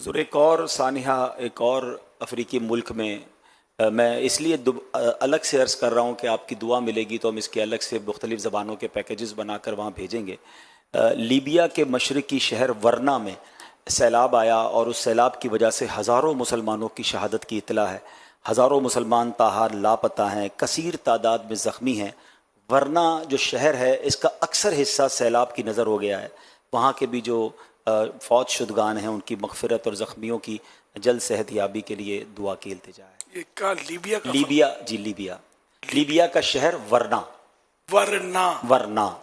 حضور ایک اور سانحہ ایک اور افریقی ملک میں میں اس لیے الگ سے عرض کر رہا ہوں کہ آپ کی دعا ملے گی تو ہم اس کے الگ سے مختلف زبانوں کے پیکیجز بنا کر وہاں بھیجیں گے۔ لیبیا کے مشرقی شہر ورنا میں سیلاب آیا اور اس سیلاب کی وجہ سے ہزاروں مسلمانوں کی شہادت کی اطلاع ہے۔ ہزاروں مسلمان تاحال لاپتہ ہیں، کثیر تعداد میں زخمی ہیں۔ ورنا جو شہر ہے اس کا اکثر حصہ سیلاب کی نظر ہو گیا ہے۔ وہاں کے بھی جو فوت شدگان ہیں ان کی مغفرت اور زخمیوں کی جلد صحت یابی کے لیے دعا کی التجا ہے۔ یہ کا لیبیا کا لیبیا جی لیبیا کا شہر ورنا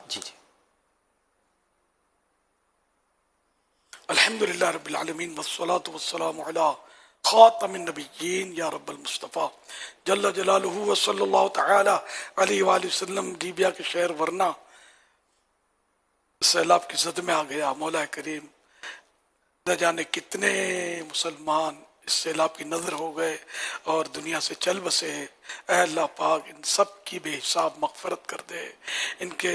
جی الحمدللہ رب العالمین والصلاة والسلام علی خاتم النبیین یا رب المصطفیٰ جل جلالہ وصلی اللہ تعالی علیہ وآلہ وسلم۔ لیبیا کے شہر ورنا سیلاب کی زد میں آ گیا۔ مولا کریم نہ جانے کتنے مسلمان اس سیلاب کی نظر ہو گئے اور دنیا سے چل بسے۔ اے اللہ پاک ان سب کی بے حساب مغفرت کر دے، ان کے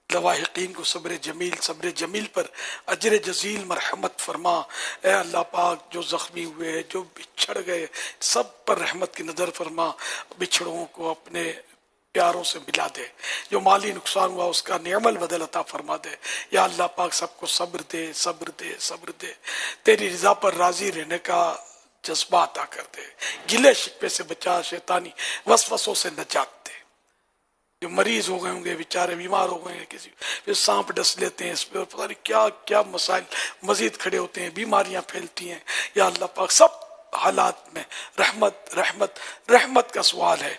لواحقین کو صبر جمیل پر اجر جزیل مرحمت فرما۔ اے اللہ پاک جو زخمی ہوئے جو بچھڑ گئے سب پر رحمت کی نظر فرما، بچھڑوں کو اپنے پیاروں سے ملا دے، جو مالی نقصان ہوا اس کا نعم البدل عطا فرما دے۔ یا اللہ پاک سب کو صبر دے، تیری رضا پر راضی رہنے کا جذبہ عطا کر دے، گلے شکوے سے بچا، شیطانی وسوسوں سے نجات دے۔ جو مریض ہو گئے ہوں گے بیچارے، بیمار ہو گئے ہیں، کسی پھر سانپ ڈس لیتے ہیں اس پہ اور پتہ نہیں کیا کیا مسائل مزید کھڑے ہوتے ہیں، بیماریاں پھیلتی ہیں۔ یا اللہ پاک سب حالات میں رحمت کا سوال ہے۔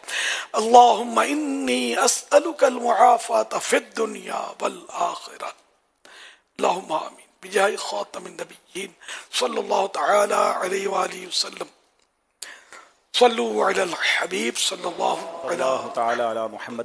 اللہم انی اسألک المعافات فی الدنیا والآخرہ، اللہم آمین بجاہ خاتم النبیین صلی اللہ تعالی علیہ وآلہ وسلم۔ صلو علی الحبیب صلی اللہ علیہ تعالی علی محمد۔